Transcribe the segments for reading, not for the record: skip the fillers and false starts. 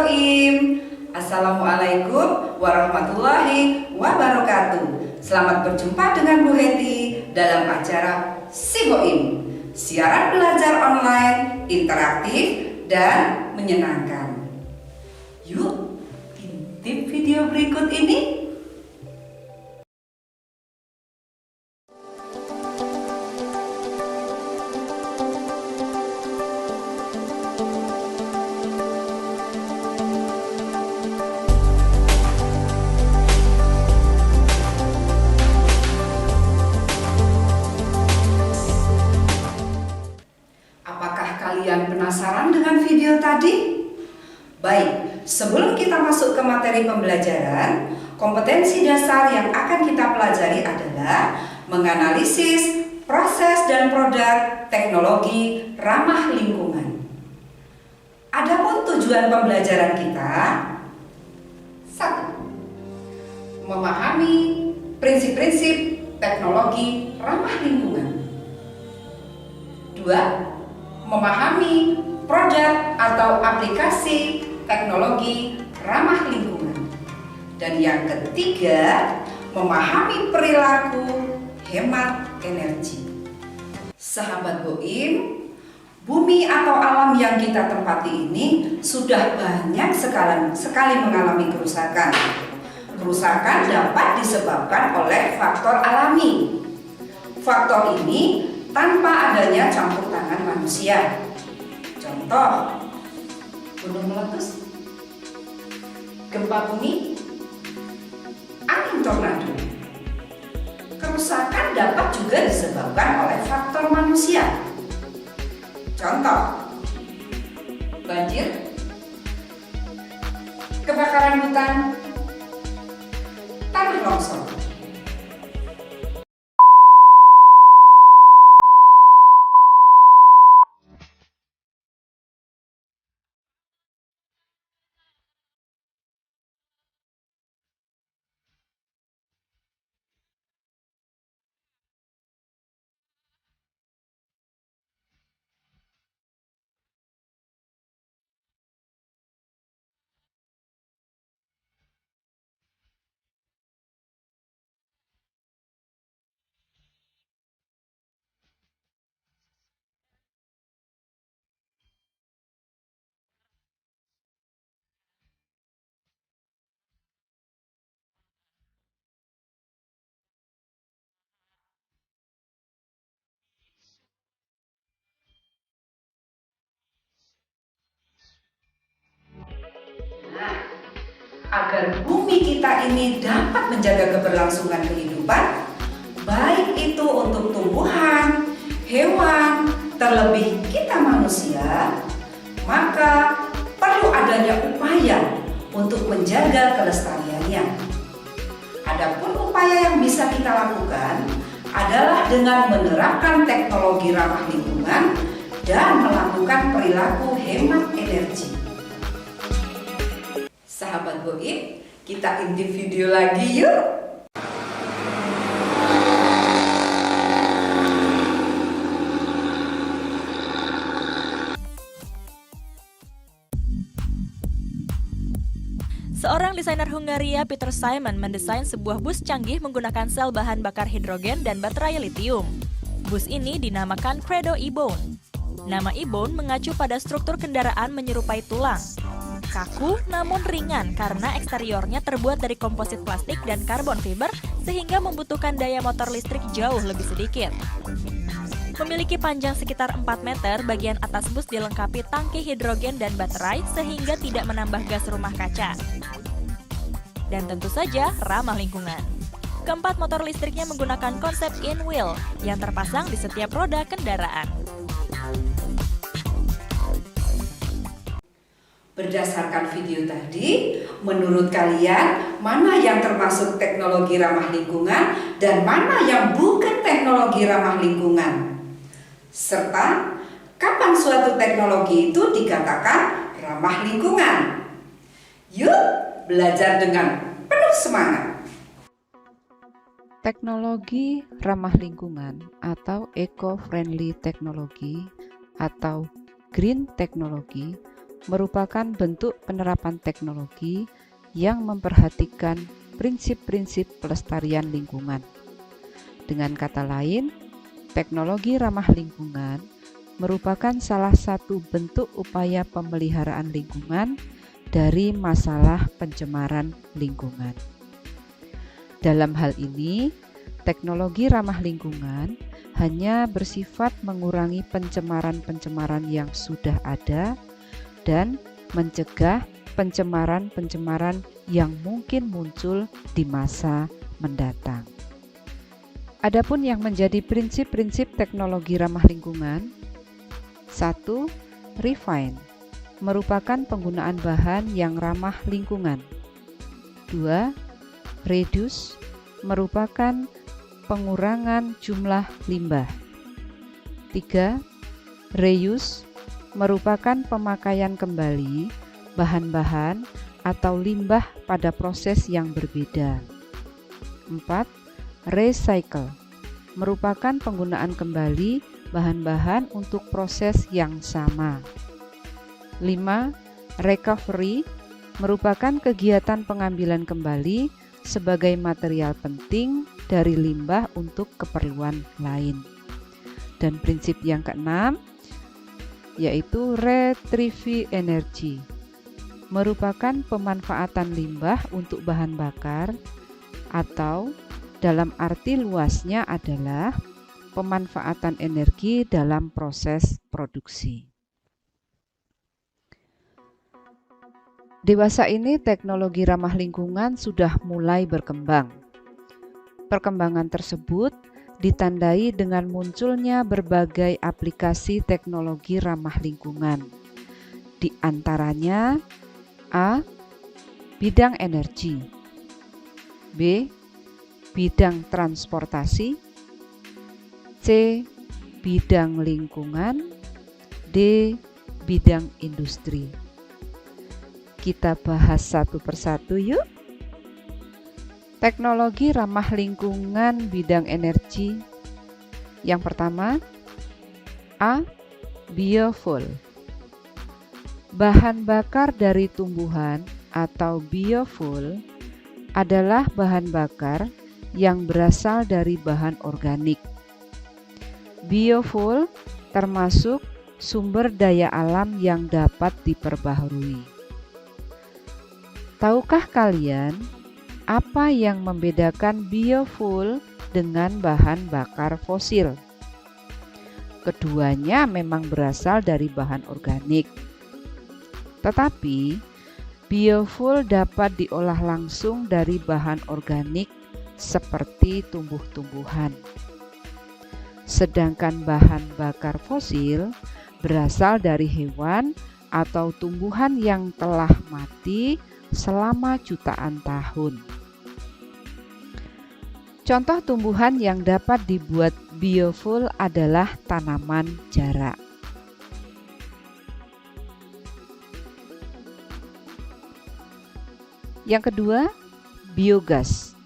Boim. Assalamualaikum warahmatullahi wabarakatuh. Selamat berjumpa dengan Bu Heti dalam acara Si Boim, siaran belajar online, interaktif, dan menyenangkan. Yuk, intip video berikut ini. Kalian penasaran dengan video tadi? Baik, sebelum kita masuk ke materi pembelajaran, kompetensi dasar yang akan kita pelajari adalah menganalisis proses dan produk teknologi ramah lingkungan. Adapun tujuan pembelajaran kita: 1. Memahami prinsip-prinsip teknologi ramah lingkungan. 2. Memahami produk atau aplikasi teknologi ramah lingkungan. Dan yang ketiga, memahami perilaku hemat energi. Sahabat Boim, bumi atau alam yang kita tempati ini sudah banyak sekali mengalami kerusakan. Kerusakan dapat disebabkan oleh faktor alami. Faktor ini tanpa adanya campur tangan manusia. Contoh, gunung meletus, gempa bumi, angin tornado. Kerusakan dapat juga disebabkan oleh faktor manusia. Contoh, banjir, kebakaran hutan, tanah longsor. Agar bumi kita ini dapat menjaga keberlangsungan kehidupan, baik itu untuk tumbuhan, hewan, terlebih kita manusia, maka perlu adanya upaya untuk menjaga kelestariannya. Adapun upaya yang bisa kita lakukan adalah dengan menerapkan teknologi ramah lingkungan dan melakukan perilaku hemat energi. Sahabat Boim, kita intip video lagi yuk. Seorang desainer Hungaria, Peter Simon, mendesain sebuah bus canggih menggunakan sel bahan bakar hidrogen dan baterai litium. Bus ini dinamakan Credo E-Bone. Nama E-Bone mengacu pada struktur kendaraan menyerupai tulang. Kaku namun ringan karena eksteriornya terbuat dari komposit plastik dan karbon fiber sehingga membutuhkan daya motor listrik jauh lebih sedikit. Memiliki panjang sekitar 4 meter, bagian atas bus dilengkapi tangki hidrogen dan baterai sehingga tidak menambah gas rumah kaca. Dan tentu saja ramah lingkungan. Keempat motor listriknya menggunakan konsep in-wheel yang terpasang di setiap roda kendaraan. Berdasarkan video tadi, menurut kalian mana yang termasuk teknologi ramah lingkungan dan mana yang bukan teknologi ramah lingkungan? Serta kapan suatu teknologi itu dikatakan ramah lingkungan? Yuk belajar dengan penuh semangat. Teknologi ramah lingkungan atau eco-friendly technology atau green technology merupakan bentuk penerapan teknologi yang memperhatikan prinsip-prinsip pelestarian lingkungan. Dengan kata lain, teknologi ramah lingkungan merupakan salah satu bentuk upaya pemeliharaan lingkungan dari masalah pencemaran lingkungan. Dalam hal ini, teknologi ramah lingkungan hanya bersifat mengurangi pencemaran-pencemaran yang sudah ada dan mencegah pencemaran-pencemaran yang mungkin muncul di masa mendatang. Adapun yang menjadi prinsip-prinsip teknologi ramah lingkungan, 1. Refine merupakan penggunaan bahan yang ramah lingkungan. 2. Reduce merupakan pengurangan jumlah limbah. 3. Reuse merupakan pemakaian kembali bahan-bahan atau limbah pada proses yang berbeda. 4. Recycle merupakan penggunaan kembali bahan-bahan untuk proses yang sama. 5. Recovery merupakan kegiatan pengambilan kembali sebagai material penting dari limbah untuk keperluan lain. Dan prinsip yang keenam yaitu retrieve energy merupakan pemanfaatan limbah untuk bahan bakar atau dalam arti luasnya adalah pemanfaatan energi dalam proses produksi. Dewasa ini teknologi ramah lingkungan sudah mulai berkembang. Perkembangan tersebut ditandai dengan munculnya berbagai aplikasi teknologi ramah lingkungan. Di antaranya A. Bidang energi, B. Bidang transportasi, C. Bidang lingkungan, D. Bidang industri. Kita bahas satu persatu yuk. Teknologi ramah lingkungan bidang energi. Yang pertama, A. Biofuel. Bahan bakar dari tumbuhan atau biofuel adalah bahan bakar yang berasal dari bahan organik. Biofuel termasuk sumber daya alam yang dapat diperbaharui. Tahukah kalian apa yang membedakan biofuel dengan bahan bakar fosil? Keduanya memang berasal dari bahan organik. Tetapi, biofuel dapat diolah langsung dari bahan organik seperti tumbuh-tumbuhan. Sedangkan bahan bakar fosil berasal dari hewan atau tumbuhan yang telah mati selama jutaan tahun. Contoh tumbuhan yang dapat dibuat biofuel adalah tanaman jarak. Yang kedua, biogas.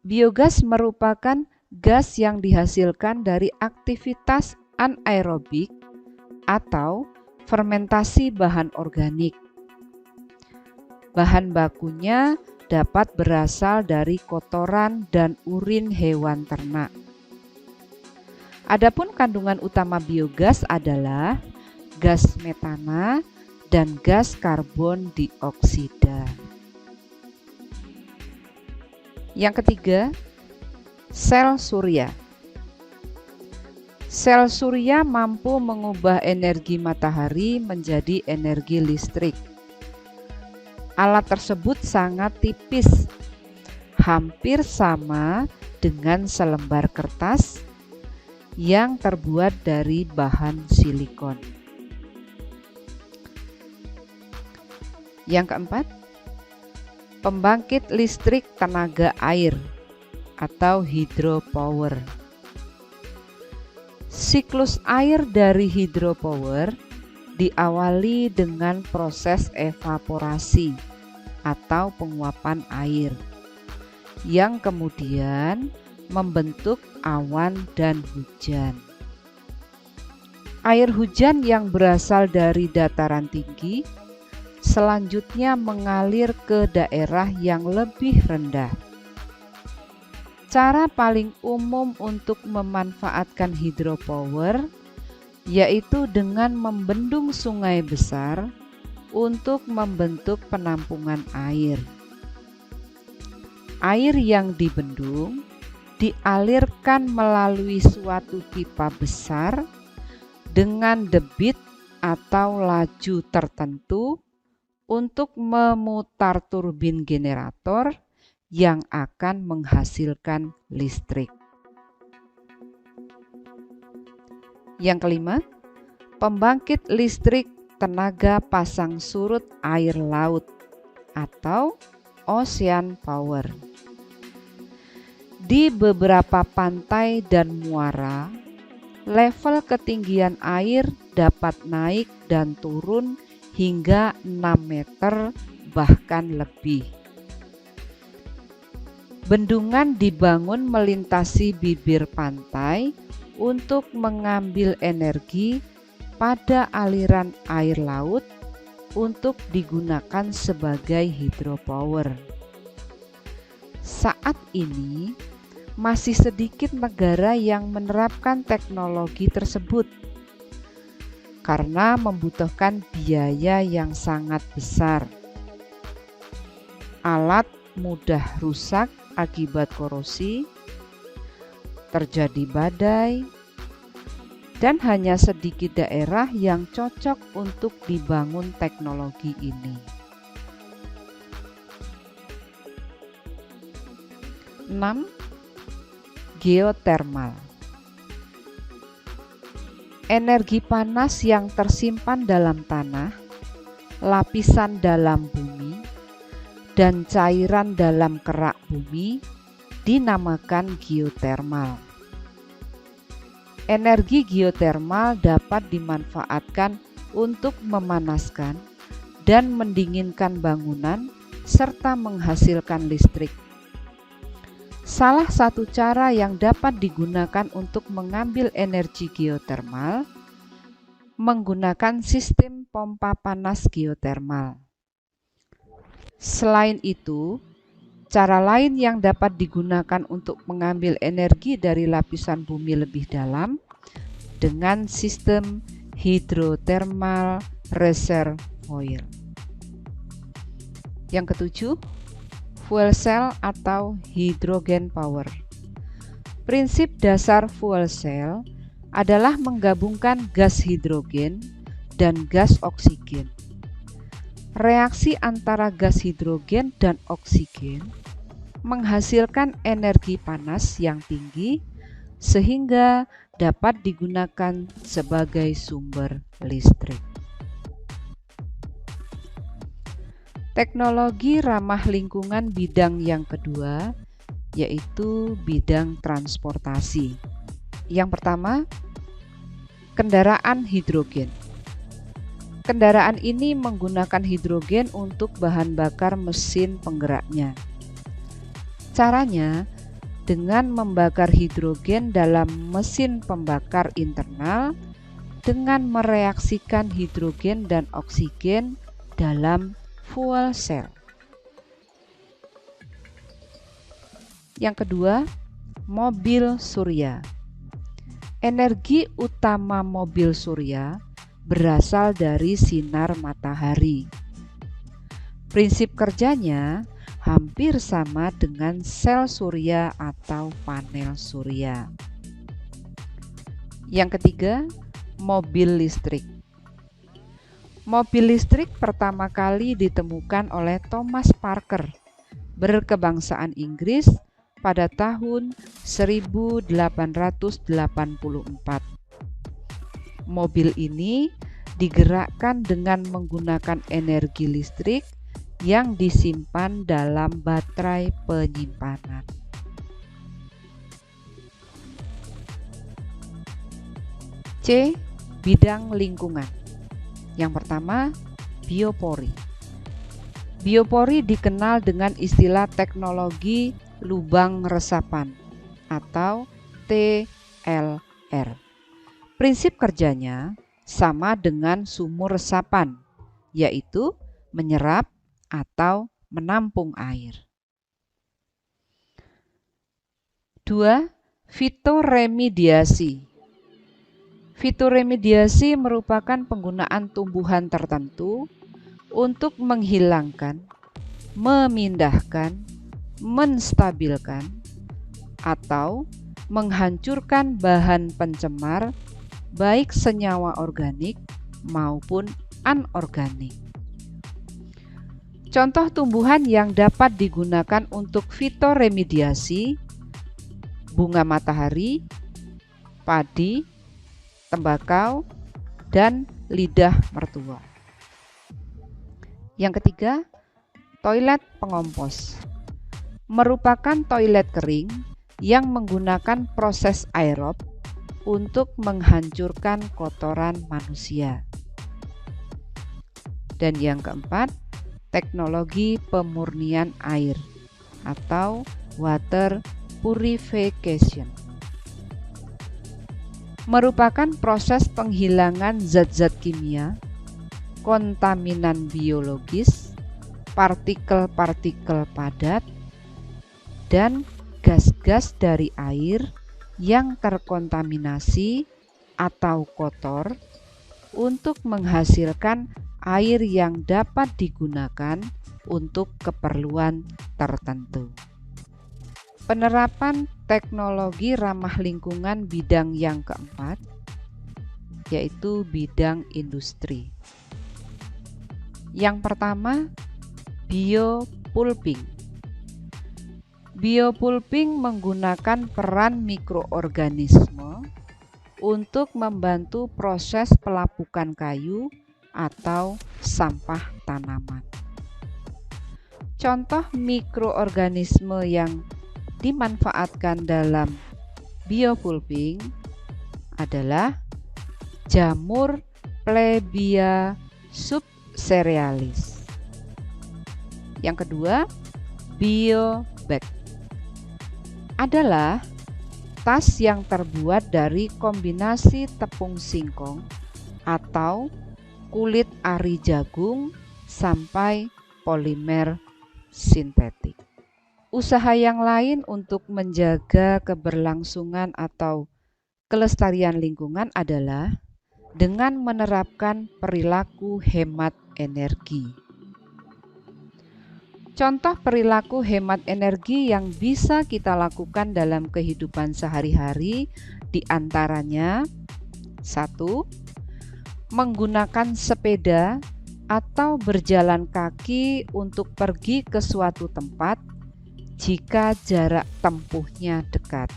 Biogas merupakan gas yang dihasilkan dari aktivitas anaerobik atau fermentasi bahan organik. Bahan bakunya dapat berasal dari kotoran dan urin hewan ternak. Adapun kandungan utama biogas adalah gas metana dan gas karbon dioksida. Yang ketiga, sel surya. Sel surya mampu mengubah energi matahari menjadi energi listrik. Alat tersebut sangat tipis, hampir sama dengan selembar kertas yang terbuat dari bahan silikon. Yang keempat, pembangkit listrik tenaga air atau hydropower. Siklus air dari hydropower diawali dengan proses evaporasi atau penguapan air yang kemudian membentuk awan dan hujan. Air hujan yang berasal dari dataran tinggi selanjutnya mengalir ke daerah yang lebih rendah. Cara paling umum untuk memanfaatkan hydropower yaitu dengan membendung sungai besar untuk membentuk penampungan air. Air yang dibendung dialirkan melalui suatu pipa besar dengan debit atau laju tertentu untuk memutar turbin generator yang akan menghasilkan listrik. Yang kelima, pembangkit listrik tenaga pasang surut air laut atau ocean power. Di beberapa pantai dan muara, level ketinggian air dapat naik dan turun hingga 6 meter bahkan lebih. Bendungan dibangun melintasi bibir pantai untuk mengambil energi pada aliran air laut untuk digunakan sebagai hydropower. Saat ini, masih sedikit negara yang menerapkan teknologi tersebut karena membutuhkan biaya yang sangat besar. Alat mudah rusak akibat korosi, terjadi badai, dan hanya sedikit daerah yang cocok untuk dibangun teknologi ini. 6. Geotermal. Energi panas yang tersimpan dalam tanah, lapisan dalam bumi, dan cairan dalam kerak bumi dinamakan geotermal. Energi geotermal dapat dimanfaatkan untuk memanaskan dan mendinginkan bangunan serta menghasilkan listrik. Salah satu cara yang dapat digunakan untuk mengambil energi geotermal menggunakan sistem pompa panas geotermal. Selain itu, cara lain yang dapat digunakan untuk mengambil energi dari lapisan bumi lebih dalam dengan sistem hydrothermal reservoir. Yang ketujuh, fuel cell atau hydrogen power. Prinsip dasar fuel cell adalah menggabungkan gas hidrogen dan gas oksigen. Reaksi antara gas hidrogen dan oksigen menghasilkan energi panas yang tinggi sehingga dapat digunakan sebagai sumber listrik. Teknologi ramah lingkungan bidang yang kedua yaitu bidang transportasi. Yang pertama, kendaraan hidrogen. Kendaraan ini menggunakan hidrogen untuk bahan bakar mesin penggeraknya. Caranya dengan membakar hidrogen dalam mesin pembakar internal dengan mereaksikan hidrogen dan oksigen dalam fuel cell. Yang kedua, mobil surya. Energi utama mobil surya berasal dari sinar matahari. Prinsip kerjanya hampir sama dengan sel surya atau panel surya. Yang ketiga, mobil listrik. Mobil listrik pertama kali ditemukan oleh Thomas Parker, berkebangsaan Inggris pada tahun 1884. Mobil ini digerakkan dengan menggunakan energi listrik yang disimpan dalam baterai penyimpanan. C. Bidang lingkungan. Yang pertama, biopori. Biopori dikenal dengan istilah teknologi lubang resapan atau TLR. Prinsip kerjanya sama dengan sumur resapan, yaitu menyerap atau menampung air. 2. Fitoremediasi. Fitoremediasi merupakan penggunaan tumbuhan tertentu untuk menghilangkan, memindahkan, menstabilkan, atau menghancurkan bahan pencemar baik senyawa organik maupun anorganik. Contoh tumbuhan yang dapat digunakan untuk fitoremediasi: bunga matahari, padi, tembakau, dan lidah mertua. Yang ketiga, toilet pengompos. Merupakan toilet kering yang menggunakan proses aerob untuk menghancurkan kotoran manusia. Dan yang keempat, teknologi pemurnian air atau water purification. Merupakan proses penghilangan zat-zat kimia, kontaminan biologis, partikel-partikel padat, dan gas-gas dari air yang terkontaminasi atau kotor untuk menghasilkan air yang dapat digunakan untuk keperluan tertentu. Penerapan teknologi ramah lingkungan bidang yang keempat, yaitu bidang industri. Yang pertama, biopulping. Biopulping menggunakan peran mikroorganisme untuk membantu proses pelapukan kayu atau sampah tanaman. Contoh mikroorganisme yang dimanfaatkan dalam biopulping adalah jamur Plebia subcerealis. Yang kedua, biobag adalah tas yang terbuat dari kombinasi tepung singkong atau kulit ari jagung sampai polimer sintetik. Usaha yang lain untuk menjaga keberlangsungan atau kelestarian lingkungan adalah dengan menerapkan perilaku hemat energi. Contoh perilaku hemat energi yang bisa kita lakukan dalam kehidupan sehari-hari diantaranya: 1. Menggunakan sepeda atau berjalan kaki untuk pergi ke suatu tempat jika jarak tempuhnya dekat.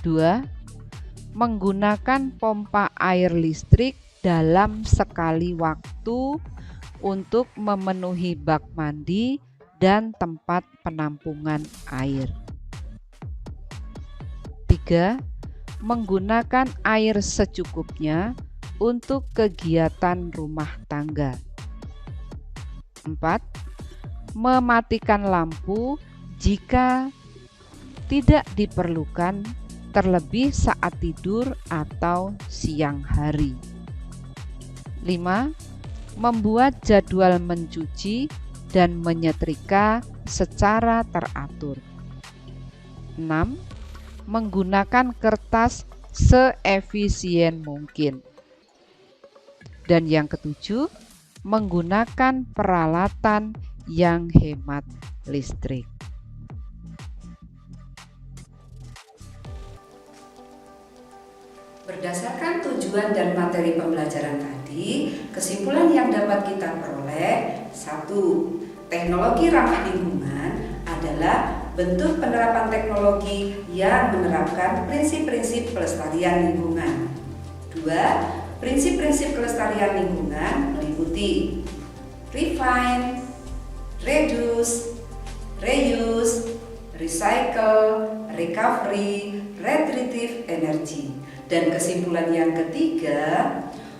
2. Menggunakan pompa air listrik dalam sekali waktu untuk memenuhi bak mandi dan tempat penampungan air. 3. Menggunakan air secukupnya untuk kegiatan rumah tangga. 4. Mematikan lampu jika tidak diperlukan, terlebih saat tidur atau siang hari. 5. Membuat jadwal mencuci dan menyetrika secara teratur. 6. Menggunakan kertas seefisien mungkin. Dan yang ketujuh, menggunakan peralatan yang hemat listrik. Berdasarkan tujuan dan materi pembelajaran tadi, kesimpulan yang dapat kita peroleh: 1. Teknologi ramah lingkungan adalah bentuk penerapan teknologi yang menerapkan prinsip-prinsip pelestarian lingkungan. 2. Prinsip-prinsip pelestarian lingkungan meliputi refine, reduce, reuse, recycle, recovery, retrieve energy. Dan kesimpulan yang ketiga,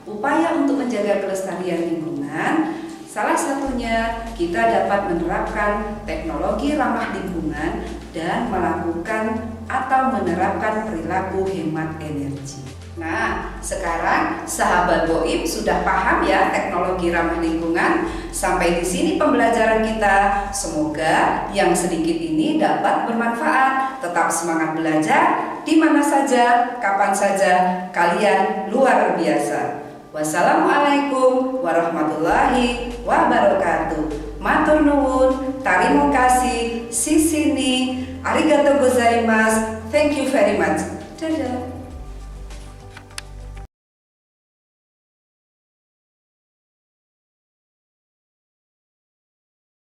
upaya untuk menjaga kelestarian lingkungan, salah satunya kita dapat menerapkan teknologi ramah lingkungan dan melakukan atau menerapkan perilaku hemat energi. Nah, sekarang sahabat Boim sudah paham ya teknologi ramah lingkungan. Sampai di sini pembelajaran kita. Semoga yang sedikit ini dapat bermanfaat. Tetap semangat belajar di mana saja, kapan saja. Kalian luar biasa. Wassalamualaikum warahmatullahi wabarakatuh. Matur nuwun, terima kasih, sisini, arigatou gozaimasu, thank you very much. Dadah.